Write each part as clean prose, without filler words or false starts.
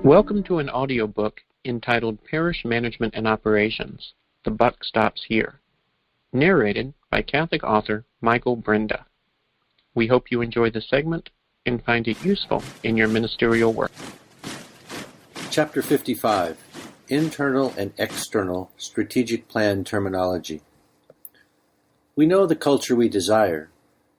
Welcome to an audiobook entitled Parish Management and Operations. The Buck Stops Here. Narrated by Catholic author Michael Brinda. We hope you enjoy the segment and find it useful in your ministerial work. Chapter 55. Internal and External Strategic Plan Terminology. We know the culture we desire.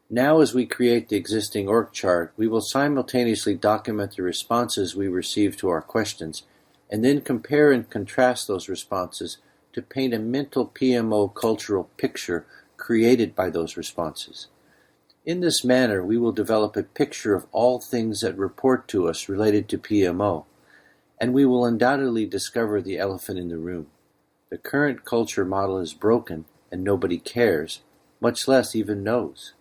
Now, as we create the existing org chart, we will simultaneously document the responses we receive to our questions, and then compare and contrast those responses to paint a mental PMO cultural picture created by those responses. In this manner, we will develop a picture of all things that report to us related to PMO, and we will undoubtedly discover the elephant in the room. The current culture model is broken, and nobody cares, much less even knows.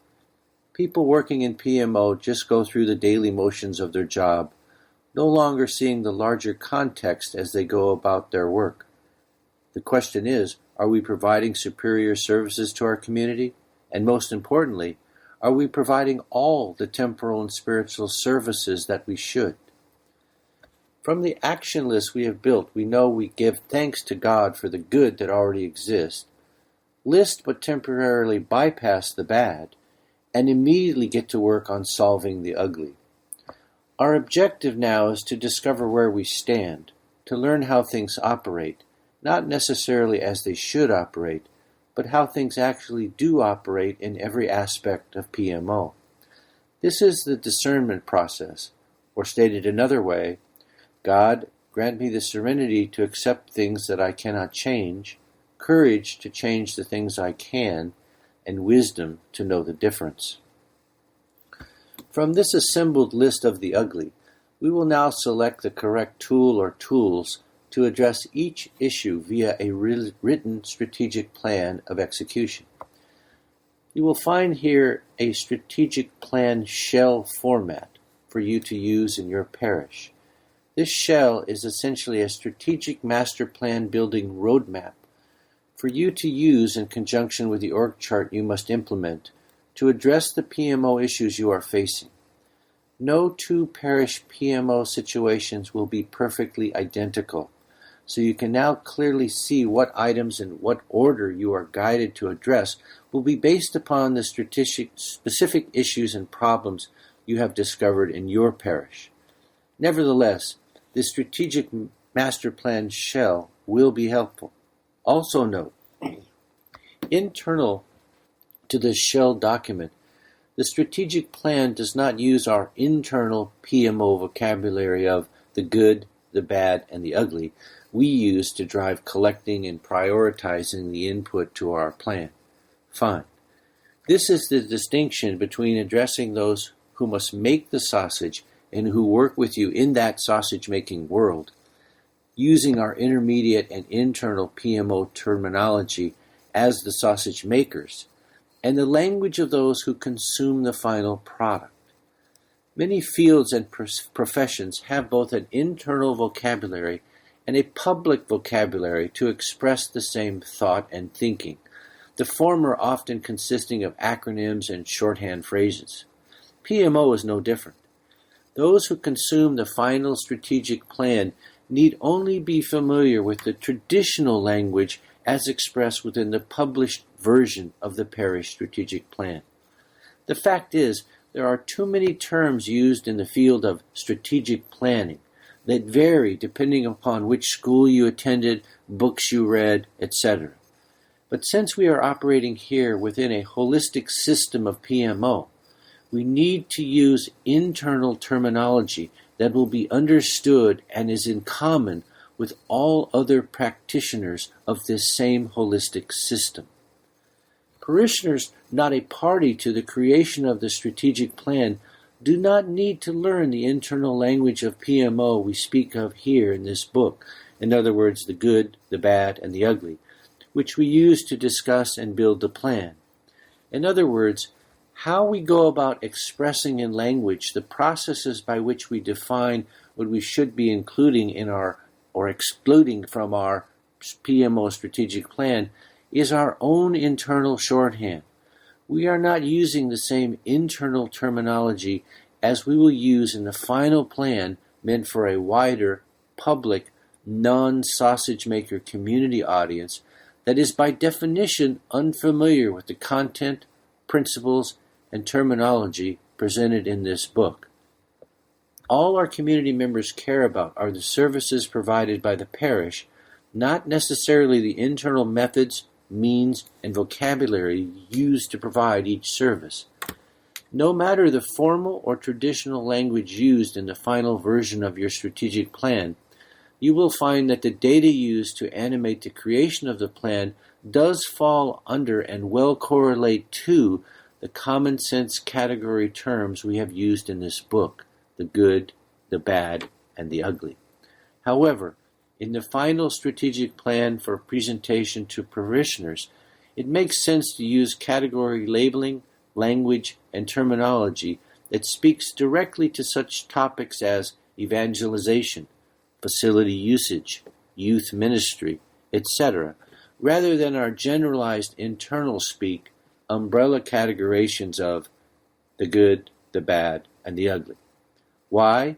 People working in PMO just go through the daily motions of their job, no longer seeing the larger context as they go about their work. The question is, are we providing superior services to our community? And most importantly, are we providing all the temporal and spiritual services that we should? From the action list we have built, we know we give thanks to God for the good that already exists, list but temporarily bypass the bad, and immediately get to work on solving the ugly. Our objective now is to discover where we stand, to learn how things operate, not necessarily as they should operate, but how things actually do operate in every aspect of PMO. This is the discernment process, or stated another way, God, grant me the serenity to accept things that I cannot change, courage to change the things I can, and wisdom to know the difference. From this assembled list of the ugly, we will now select the correct tool or tools to address each issue via a written strategic plan of execution. You will find here a strategic plan shell format for you to use in your parish. This shell is essentially a strategic master plan building roadmap for you to use in conjunction with the org chart you must implement to address the PMO issues you are facing. No two parish PMO situations will be perfectly identical, so you can now clearly see what items and what order you are guided to address will be based upon the specific issues and problems you have discovered in your parish. Nevertheless, the strategic master plan shell will be helpful. Also note, internal to this shell document, the strategic plan does not use our internal PMO vocabulary of the good, the bad, and the ugly we use to drive collecting and prioritizing the input to our plan. Fine. This is the distinction between addressing those who must make the sausage and who work with you in that sausage-making world, using our intermediate and internal PMO terminology as the sausage makers, and the language of those who consume the final product. Many fields and professions have both an internal vocabulary and a public vocabulary to express the same thought and thinking, the former often consisting of acronyms and shorthand phrases. PMO is no different. Those who consume the final strategic plan need only be familiar with the traditional language as expressed within the published version of the parish strategic plan. The fact is, there are too many terms used in the field of strategic planning that vary depending upon which school you attended, books you read, etc. But since we are operating here within a holistic system of PMO, we need to use internal terminology that will be understood and is in common with all other practitioners of this same holistic system. Parishioners not a party to the creation of the strategic plan do not need to learn the internal language of PMO we speak of here in this book, in other words, the good, the bad, and the ugly, which we use to discuss and build the plan. In other words, how we go about expressing in language the processes by which we define what we should be including in our or excluding from our PMO strategic plan is our own internal shorthand. We are not using the same internal terminology as we will use in the final plan meant for a wider, public, non-sausage maker community audience that is by definition unfamiliar with the content, principles, and terminology presented in this book. All our community members care about are the services provided by the parish, not necessarily the internal methods, means, and vocabulary used to provide each service. No matter the formal or traditional language used in the final version of your strategic plan, you will find that the data used to animate the creation of the plan does fall under and well correlate to the common sense category terms we have used in this book: the good, the bad, and the ugly. However, in the final strategic plan for presentation to parishioners, it makes sense to use category labeling, language, and terminology that speaks directly to such topics as evangelization, facility usage, youth ministry, etc., rather than our generalized internal speak umbrella categorizations of the good, the bad, and the ugly. Why?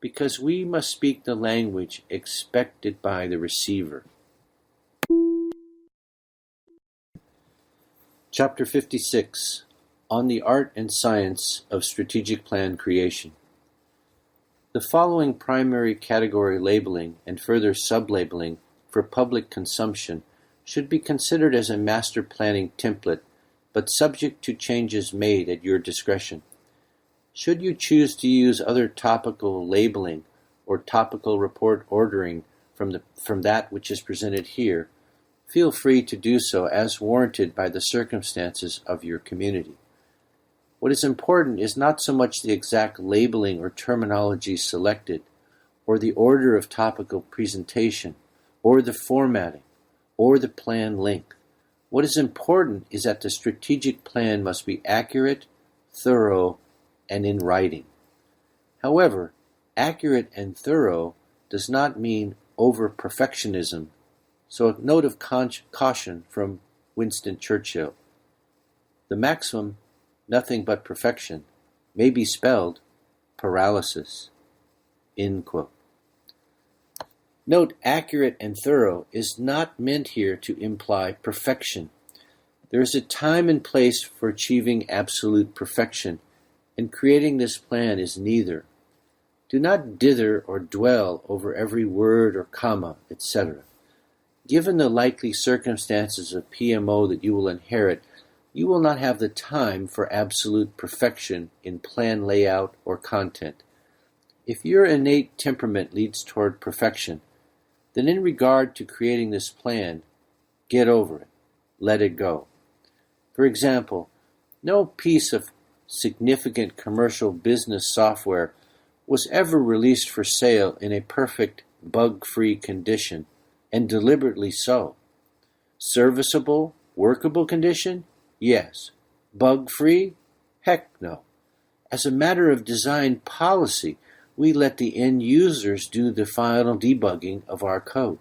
Because we must speak the language expected by the receiver. Chapter 56, On the Art and Science of Strategic Plan Creation. The following primary category labeling and further sublabeling for public consumption should be considered as a master planning template, but subject to changes made at your discretion. Should you choose to use other topical labeling or topical report ordering from that which is presented here, feel free to do so as warranted by the circumstances of your community. What is important is not so much the exact labeling or terminology selected, or the order of topical presentation, or the formatting, or the plan length. What is important is that the strategic plan must be accurate, thorough, and in writing. However, accurate and thorough does not mean over-perfectionism, so a note of caution from Winston Churchill. The maxim, nothing but perfection, may be spelled paralysis. End quote. Note, accurate and thorough is not meant here to imply perfection. There is a time and place for achieving absolute perfection, and creating this plan is neither. Do not dither or dwell over every word or comma, etc. Given the likely circumstances of PMO that you will inherit, you will not have the time for absolute perfection in plan layout or content. If your innate temperament leads toward perfection, then in regard to creating this plan, get over it. Let it go. For example, no piece of significant commercial business software was ever released for sale in a perfect, bug-free condition, and deliberately so. Serviceable, workable condition? Yes. Bug-free? Heck no. As a matter of design policy, we let the end users do the final debugging of our code.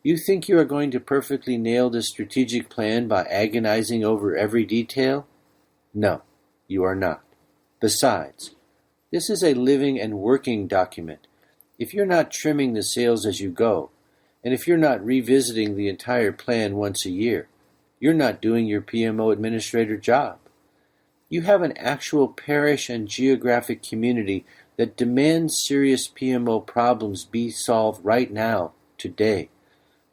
You think you are going to perfectly nail this strategic plan by agonizing over every detail? No, you are not. Besides, this is a living and working document. If you're not trimming the sails as you go, and if you're not revisiting the entire plan once a year, you're not doing your PMO administrator job. You have an actual parish and geographic community that demands serious PMO problems be solved right now, today.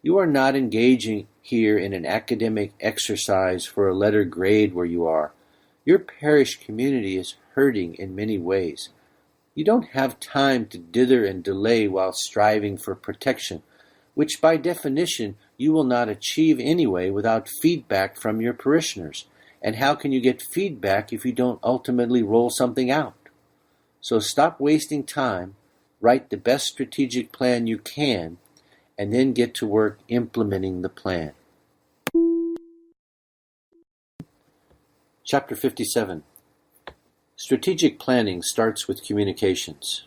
You are not engaging here in an academic exercise for a letter grade where you are. Your parish community is hurting in many ways. You don't have time to dither and delay while striving for protection, which by definition you will not achieve anyway without feedback from your parishioners. And how can you get feedback if you don't ultimately roll something out? So stop wasting time, write the best strategic plan you can, and then get to work implementing the plan. Chapter 57. Strategic planning starts with communications.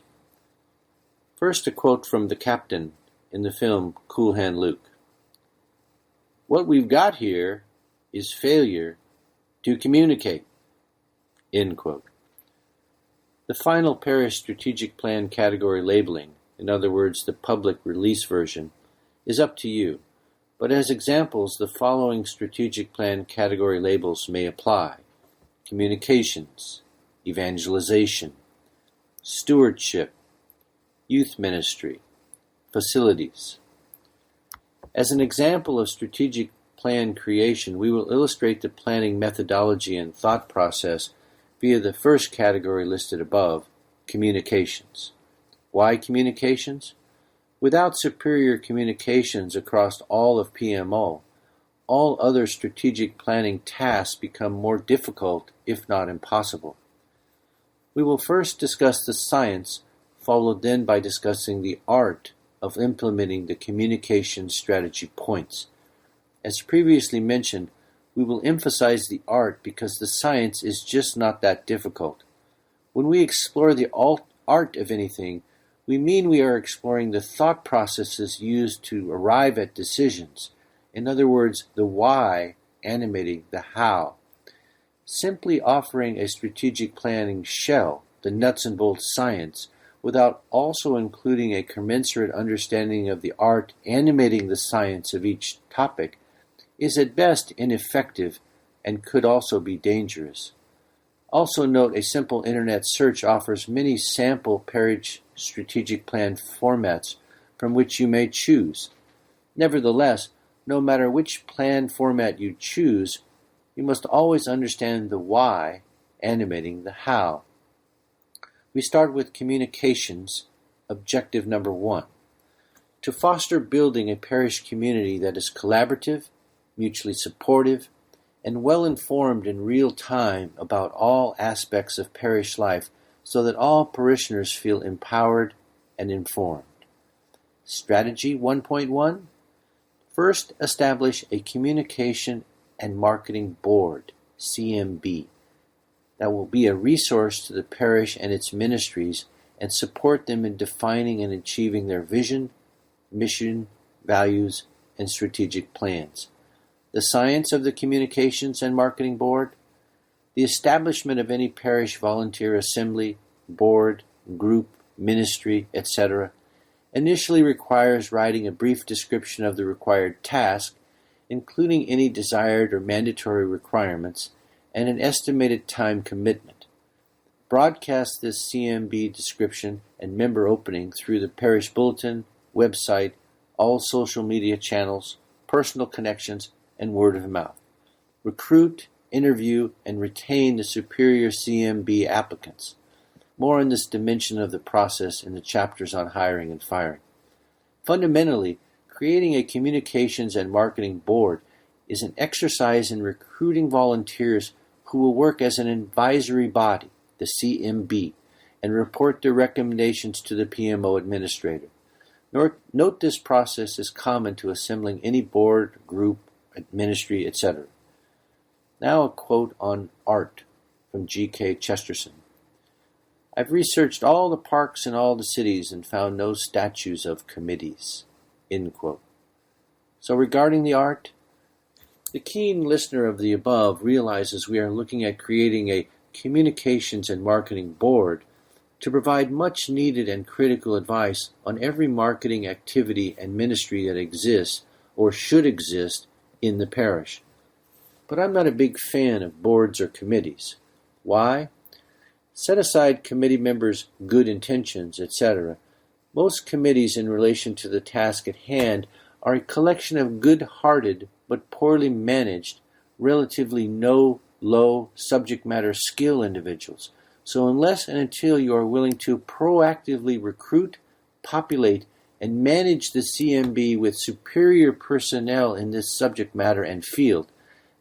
First, a quote from the captain in the film Cool Hand Luke. What we've got here is failure to communicate." End quote. The final parish strategic plan category labeling, in other words, the public release version, is up to you. But as examples, the following strategic plan category labels may apply: communications, evangelization, stewardship, youth ministry, facilities. As an example of strategic plan creation, we will illustrate the planning methodology and thought process via the first category listed above, communications. Why communications? Without superior communications across all of PMO, all other strategic planning tasks become more difficult, if not impossible. We will first discuss the science, followed then by discussing the art of implementing the communication strategy points. As previously mentioned, we will emphasize the art because the science is just not that difficult. When we explore the art of anything, we mean we are exploring the thought processes used to arrive at decisions. In other words, the why animating the how. Simply offering a strategic planning shell, the nuts and bolts science, without also including a commensurate understanding of the art animating the science of each topic, is at best ineffective and could also be dangerous. Also note, a simple internet search offers many sample parish strategic plan formats from which you may choose. Nevertheless, no matter which plan format you choose, you must always understand the why animating the how. We start with communications, objective number 1. To foster building a parish community that is collaborative, mutually supportive, and well-informed in real time about all aspects of parish life so that all parishioners feel empowered and informed. Strategy 1.1. First, establish a communication and marketing board, CMB, that will be a resource to the parish and its ministries and support them in defining and achieving their vision, mission, values, and strategic plans. The science of the Communications and Marketing Board. The establishment of any parish volunteer assembly, board, group, ministry, etc. initially requires writing a brief description of the required task, including any desired or mandatory requirements, and an estimated time commitment. Broadcast this CMB description and member opening through the parish bulletin, website, all social media channels, personal connections, and word of mouth. Recruit, interview, and retain the superior CMB applicants. More on this dimension of the process in the chapters on hiring and firing. Fundamentally, creating a communications and marketing board is an exercise in recruiting volunteers who will work as an advisory body, the CMB, and report their recommendations to the PMO administrator. Note this process is common to assembling any board, group, ministry, etc. Now a quote on art from G.K. Chesterton. I've researched all the parks in all the cities and found no statues of committees. End quote. So regarding the art, the keen listener of the above realizes we are looking at creating a communications and marketing board to provide much needed and critical advice on every marketing activity and ministry that exists or should exist in the parish. But I'm not a big fan of boards or committees. Why? Set aside committee members' good intentions, etc. Most committees in relation to the task at hand are a collection of good-hearted but poorly managed, relatively low subject matter skill individuals. So unless and until you are willing to proactively recruit, populate, and manage the CMB with superior personnel in this subject matter and field,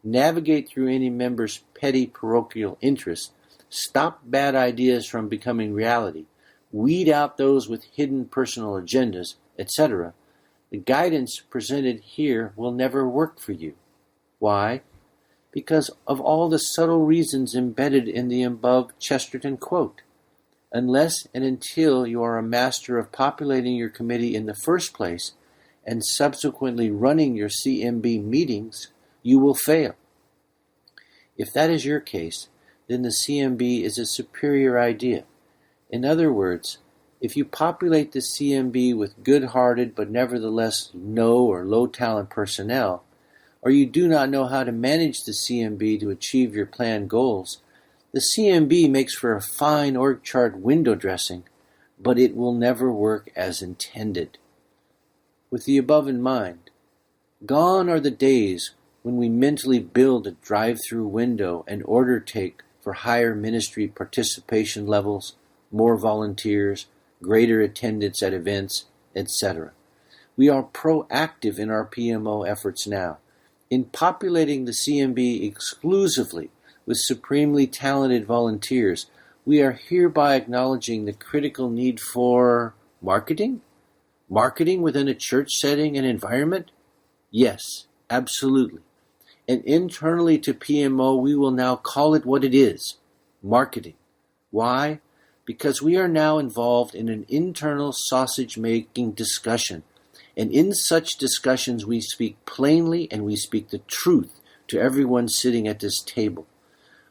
navigate through any member's petty parochial interests, stop bad ideas from becoming reality, weed out those with hidden personal agendas, etc., the guidance presented here will never work for you. Why? Because of all the subtle reasons embedded in the above Chesterton quote. Unless and until you are a master of populating your committee in the first place, and subsequently running your CMB meetings, you will fail. If that is your case, then the CMB is a superior idea. In other words, if you populate the CMB with good-hearted but nevertheless no or low-talent personnel, or you do not know how to manage the CMB to achieve your planned goals, the CMB makes for a fine org chart window dressing, but it will never work as intended. With the above in mind, gone are the days when we mentally build a drive-through window and order take for higher ministry participation levels, more volunteers, greater attendance at events, etc. We are proactive in our PMO efforts now. In populating the CMB exclusively with supremely talented volunteers, we are hereby acknowledging the critical need for marketing? Marketing within a church setting and environment? Yes, absolutely. And internally to PMO, we will now call it what it is, marketing. Why? Because we are now involved in an internal sausage-making discussion. And in such discussions, we speak plainly and we speak the truth to everyone sitting at this table.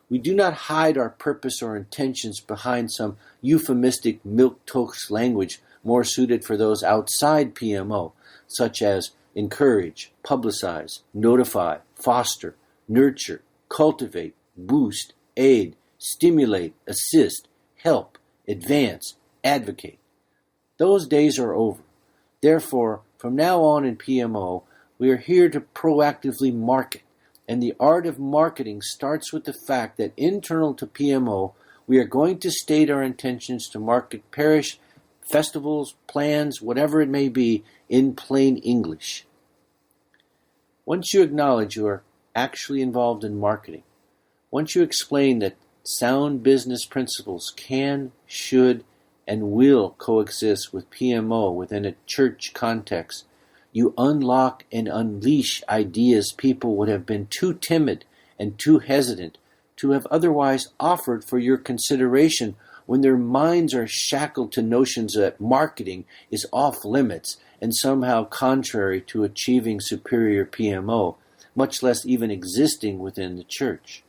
We do not hide our purpose or intentions behind some euphemistic milquetoast language more suited for those outside PMO, such as encourage, publicize, notify, foster, nurture, cultivate, boost, aid, stimulate, assist, help, advance, advocate. Those days are over. Therefore, from now on in PMO, we are here to proactively market. And the art of marketing starts with the fact that internal to PMO, we are going to state our intentions to market parish, festivals, plans, whatever it may be, in plain English. Once you acknowledge you are actually involved in marketing, once you explain that sound business principles can, should, and will coexist with PMO within a church context, you unlock and unleash ideas people would have been too timid and too hesitant to have otherwise offered for your consideration when their minds are shackled to notions that marketing is off limits and somehow contrary to achieving superior PMO, much less even existing within the church.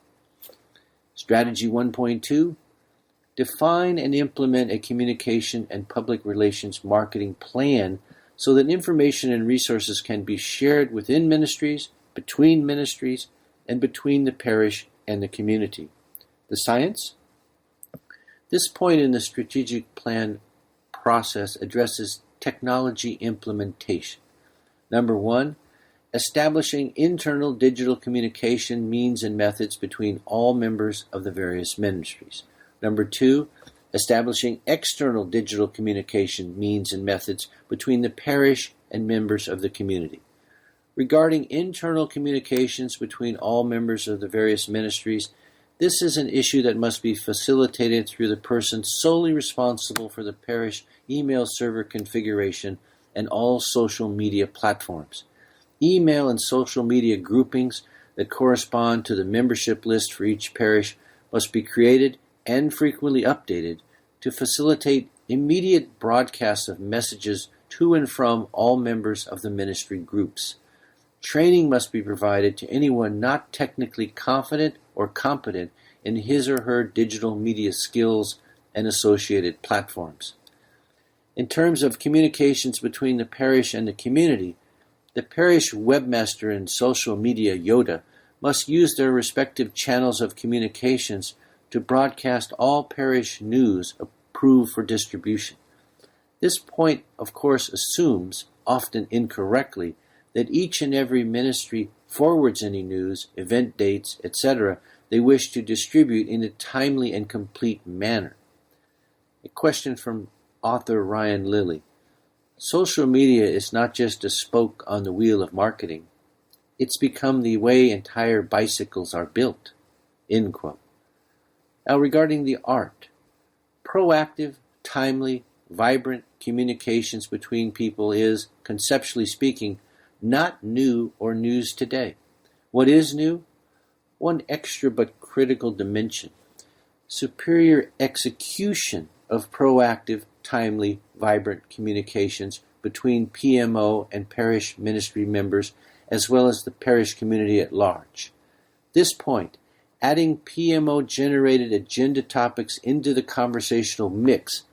Strategy 1.2, define and implement a communication and public relations marketing plan so that information and resources can be shared within ministries, between ministries, and between the parish and the community. The science? This point in the strategic plan process addresses technology implementation. Number 1, establishing internal digital communication means and methods between all members of the various ministries. Number 2, establishing external digital communication means and methods between the parish and members of the community. Regarding internal communications between all members of the various ministries, this is an issue that must be facilitated through the person solely responsible for the parish email server configuration and all social media platforms. Email and social media groupings that correspond to the membership list for each parish must be created and frequently updated to facilitate immediate broadcasts of messages to and from all members of the ministry groups. Training must be provided to anyone not technically confident or competent in his or her digital media skills and associated platforms. In terms of communications between the parish and the community, the parish webmaster and social media Yoda must use their respective channels of communications to broadcast all parish news approved for distribution. This point, of course, assumes, often incorrectly, that each and every ministry forwards any news, event dates, etc. they wish to distribute in a timely and complete manner. A question from author Ryan Lilly. Social media is not just a spoke on the wheel of marketing. It's become the way entire bicycles are built. End quote. Now regarding the art, proactive, timely, vibrant communications between people is, conceptually speaking, not new or news today. What is new? One extra but critical dimension. Superior execution of proactive, timely, vibrant communications between PMO and parish ministry members, as well as the parish community at large. This point, adding PMO-generated agenda topics into the conversational mix,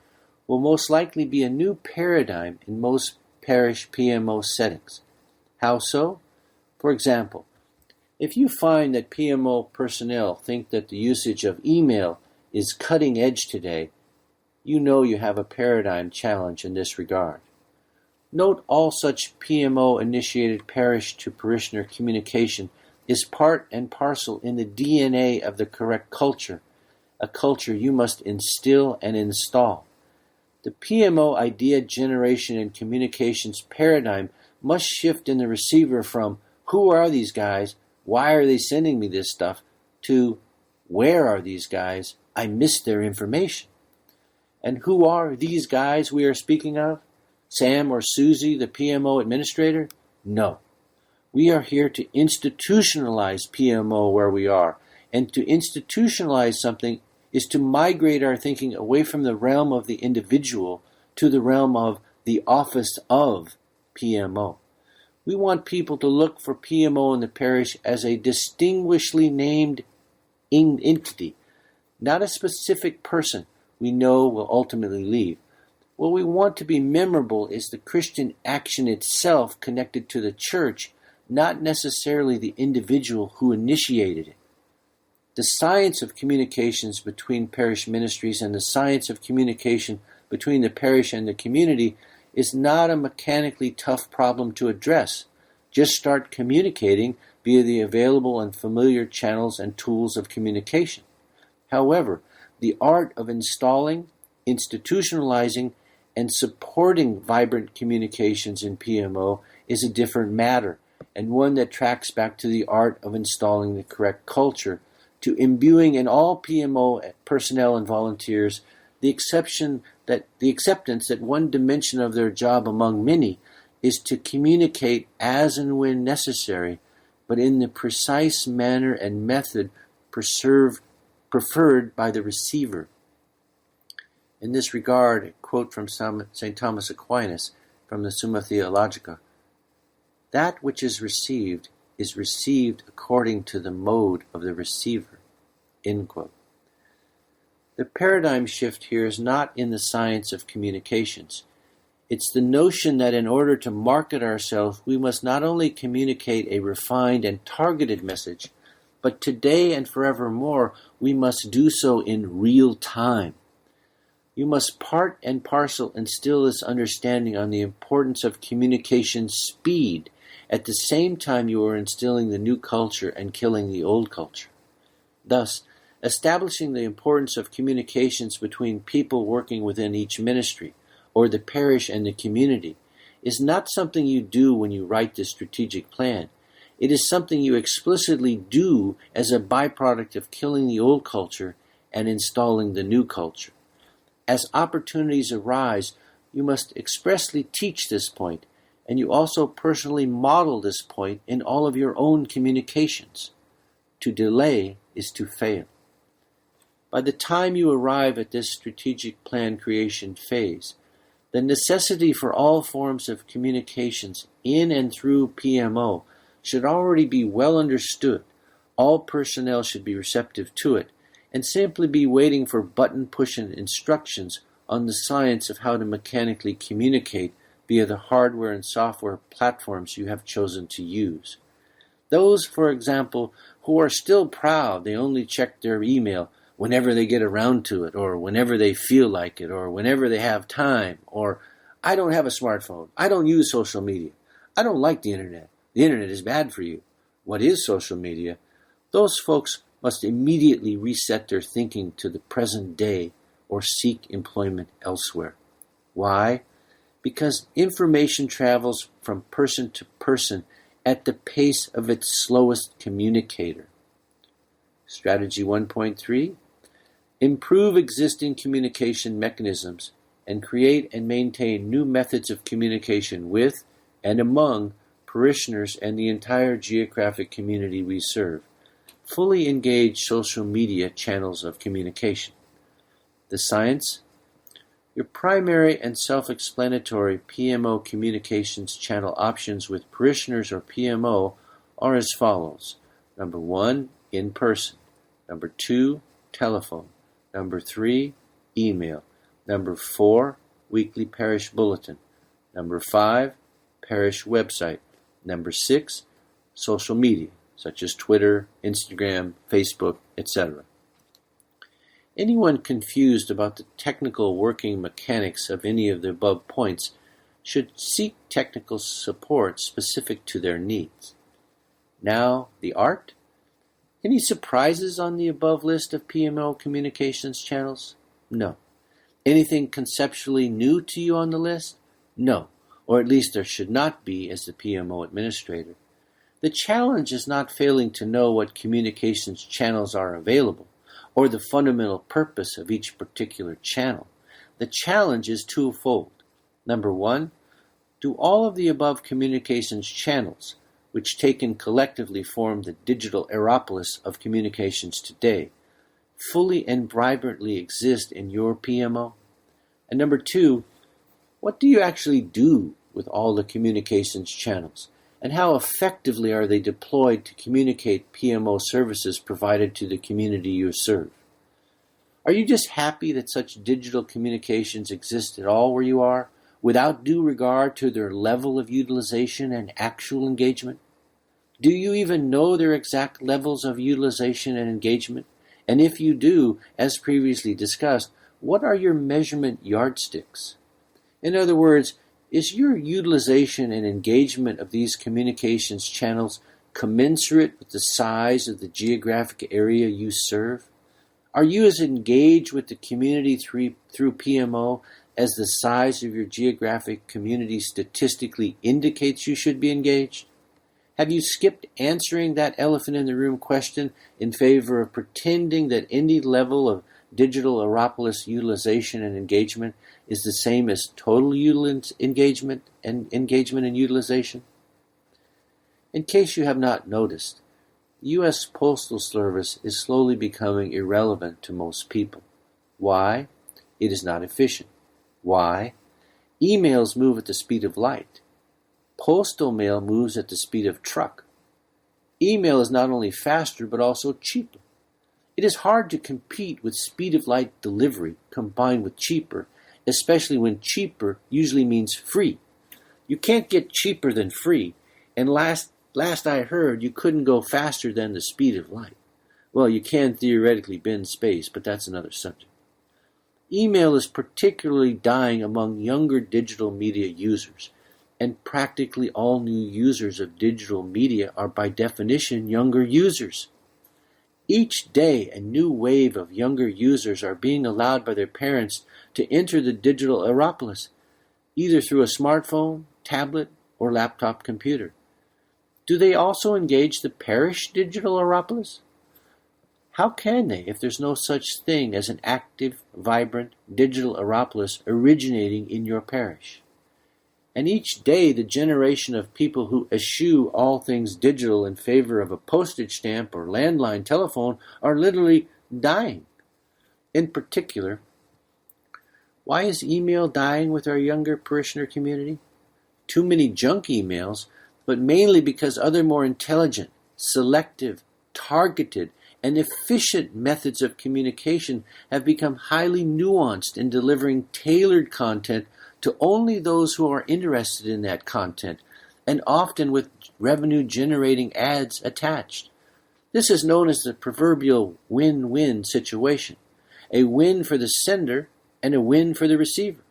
will most likely be a new paradigm in most parish PMO settings. How so? For example, if you find that PMO personnel think that the usage of email is cutting edge today, you know you have a paradigm challenge in this regard. Note all such PMO-initiated parish-to-parishioner communication is part and parcel in the DNA of the correct culture, a culture you must instill and install. The PMO idea generation and communications paradigm must shift in the receiver from, who are these guys? Why are they sending me this stuff? To, where are these guys? I missed their information. And who are these guys we are speaking of? Sam or Susie, the PMO administrator? No. We are here to institutionalize PMO where we are. And to institutionalize something is to migrate our thinking away from the realm of the individual to the realm of the office of PMO. We want people to look for PMO in the parish as a distinguishedly named entity, not a specific person we know will ultimately leave. What we want to be memorable is the Christian action itself connected to the church, not necessarily the individual who initiated it. The science of communications between parish ministries and the science of communication between the parish and the community is not a mechanically tough problem to address. Just start communicating via the available and familiar channels and tools of communication. However, the art of installing, institutionalizing, and supporting vibrant communications in PMO is a different matter, and one that tracks back to the art of installing the correct culture, to imbuing in all PMO personnel and volunteers the acceptance that one dimension of their job among many is to communicate as and when necessary, but in the precise manner and method preferred by the receiver. In this regard, a quote from St. Thomas Aquinas from the Summa Theologica: "That which is received according to the mode of the receiver." End quote. The paradigm shift here is not in the science of communications. It's the notion that in order to market ourselves, we must not only communicate a refined and targeted message, but today and forevermore, we must do so in real time. You must part and parcel instill this understanding on the importance of communication speed at the same time you are instilling the new culture and killing the old culture. Thus, establishing the importance of communications between people working within each ministry, or the parish and the community, is not something you do when you write the strategic plan. It is something you explicitly do as a byproduct of killing the old culture and installing the new culture. As opportunities arise, you must expressly teach this point, and you also personally model this point in all of your own communications. To delay is to fail. By the time you arrive at this strategic plan creation phase, the necessity for all forms of communications in and through PMO should already be well understood. All personnel should be receptive to it, and simply be waiting for button-pushing instructions on the science of how to mechanically communicate via the hardware and software platforms you have chosen to use. Those, for example, who are still proud they only check their email whenever they get around to it, or whenever they feel like it, or whenever they have time, or I don't have a smartphone, I don't use social media, I don't like the internet is bad for you. What is social media? Those folks must immediately reset their thinking to the present day or seek employment elsewhere. Why? Because information travels from person to person at the pace of its slowest communicator. Strategy 1.3: improve existing communication mechanisms and create and maintain new methods of communication with and among parishioners and the entire geographic community we serve. Fully engage social media channels of communication. The science: Your primary and self-explanatory PMO communications channel options with parishioners or PMO are as follows. Number 1, in person. Number 2, telephone. Number 3, email. Number 4, weekly parish bulletin. Number 5, parish website. Number 6, social media, such as Twitter, Instagram, Facebook, etc. Anyone confused about the technical working mechanics of any of the above points should seek technical support specific to their needs. Now, the art? Any surprises on the above list of PMO communications channels? No. Anything conceptually new to you on the list? No, or at least there should not be as the PMO administrator. The challenge is not failing to know what communications channels are available, or the fundamental purpose of each particular channel. The challenge is twofold. Number 1, do all of the above communications channels, which taken collectively form the digital aeropolis of communications today, fully and vibrantly exist in your PMO? And number 2, what do you actually do with all the communications channels? And how effectively are they deployed to communicate PMO services provided to the community you serve? Are you just happy that such digital communications exist at all where you are, without due regard to their level of utilization and actual engagement? Do you even know their exact levels of utilization and engagement? And if you do, as previously discussed, what are your measurement yardsticks? In other words, is your utilization and engagement of these communications channels commensurate with the size of the geographic area you serve? Are you as engaged with the community through PMO as the size of your geographic community statistically indicates you should be engaged? Have you skipped answering that elephant in the room question in favor of pretending that any level of digital aeropolis utilization and engagement is the same as total engagement and utilization? In case you have not noticed, the U.S. Postal Service is slowly becoming irrelevant to most people. Why? It is not efficient. Why? Emails move at the speed of light. Postal mail moves at the speed of truck. Email is not only faster but also cheaper. It is hard to compete with speed of light delivery combined with cheaper, especially when cheaper usually means free. You can't get cheaper than free, and last I heard you couldn't go faster than the speed of light. Well, you can theoretically bend space, but that's another subject. Email is particularly dying among younger digital media users, and practically all new users of digital media are by definition younger users. Each day, a new wave of younger users are being allowed by their parents to enter the digital aeropolis, either through a smartphone, tablet, or laptop computer. Do they also engage the parish digital aeropolis? How can they if there's no such thing as an active, vibrant digital aeropolis originating in your parish? And each day the generation of people who eschew all things digital in favor of a postage stamp or landline telephone are literally dying. In particular, why is email dying with our younger parishioner community? Too many junk emails, but mainly because other more intelligent, selective, targeted, and efficient methods of communication have become highly nuanced in delivering tailored content to only those who are interested in that content, and often with revenue-generating ads attached. This is known as the proverbial win-win situation, a win for the sender and a win for the receiver.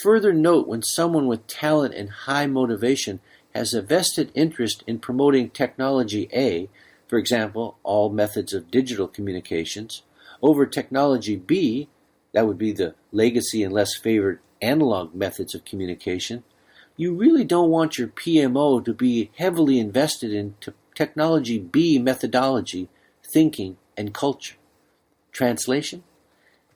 Further note when someone with talent and high motivation has a vested interest in promoting technology A, for example, all methods of digital communications, over technology B, that would be the legacy and less favored analog methods of communication, you really don't want your PMO to be heavily invested in technology B methodology, thinking, and culture. Translation?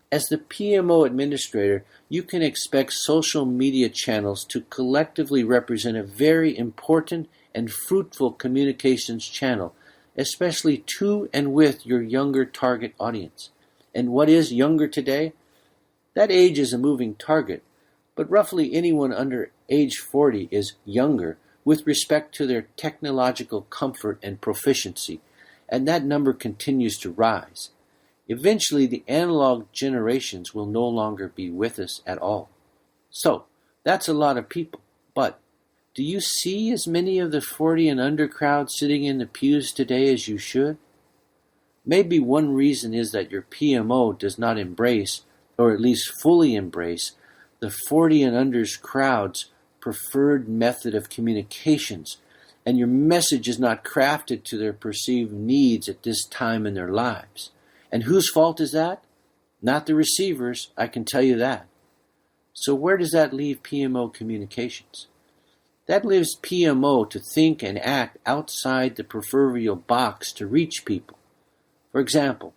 As the PMO administrator, you can expect social media channels to collectively represent a very important and fruitful communications channel, especially to and with your younger target audience. And what is younger today? That age is a moving target, but roughly anyone under age 40 is younger with respect to their technological comfort and proficiency, and that number continues to rise. Eventually, the analog generations will no longer be with us at all. So, that's a lot of people, but do you see as many of the 40 and under crowd sitting in the pews today as you should? Maybe one reason is that your PMO does not embrace, or at least fully embrace, the 40 and unders crowd's preferred method of communications, and your message is not crafted to their perceived needs at this time in their lives. And whose fault is that? Not the receivers, I can tell you that. So where does that leave PMO communications? That leaves PMO to think and act outside the proverbial box to reach people. For example,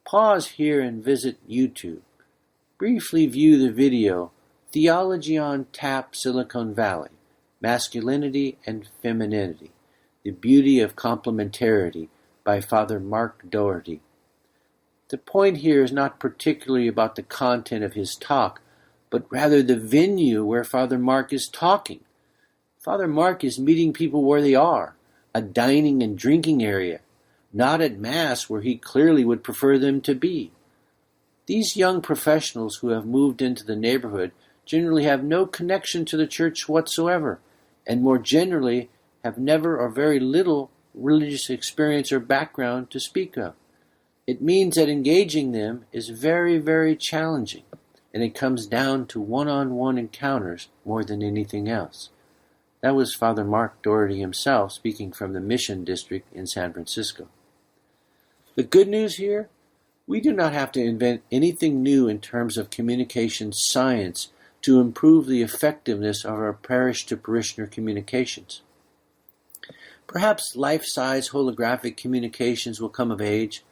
pause here and visit YouTube. Briefly view the video, Theology on Tap Silicon Valley, Masculinity and Femininity, The Beauty of Complementarity by Father Mark Doherty. The point here is not particularly about the content of his talk, but rather the venue where Father Mark is talking. Father Mark is meeting people where they are, a dining and drinking area, not at Mass where he clearly would prefer them to be. These young professionals who have moved into the neighborhood generally have no connection to the church whatsoever, and more generally have never or very little religious experience or background to speak of. It means that engaging them is very, very challenging, and it comes down to one-on-one encounters more than anything else. That was Father Mark Doherty himself speaking from the Mission District in San Francisco. The good news here? We do not have to invent anything new in terms of communication science to improve the effectiveness of our parish-to-parishioner communications. Perhaps life-size holographic communications will come of age,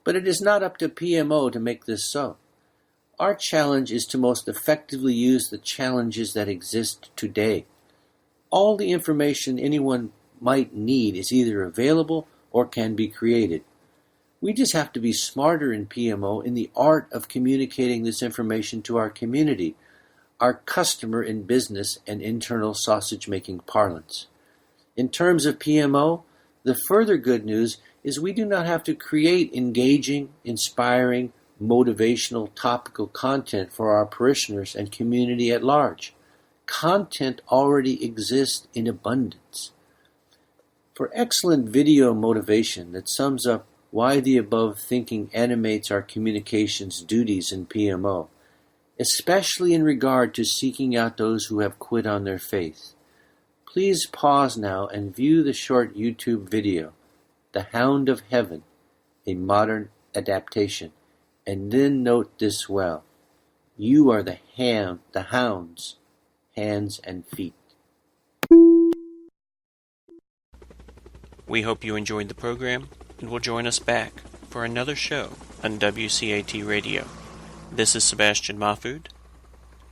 but it is not up to PMO to make this so. Our challenge is to most effectively use the challenges that exist today. All the information anyone might need is either available or can be created. We just have to be smarter in PMO in the art of communicating this information to our community, our customer in business and internal sausage-making parlance. In terms of PMO, the further good news is we do not have to create engaging, inspiring, motivational, topical content for our parishioners and community at large. Content already exists in abundance. For excellent video motivation that sums up why the above thinking animates our communications duties in PMO, especially in regard to seeking out those who have quit on their faith, please pause now and view the short YouTube video, The Hound of Heaven, a modern adaptation, and then note this well. You are the hound's hands and feet. We hope you enjoyed the program and will join us back for another show on WCAT Radio. This is Sebastian Mahfood.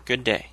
Good day.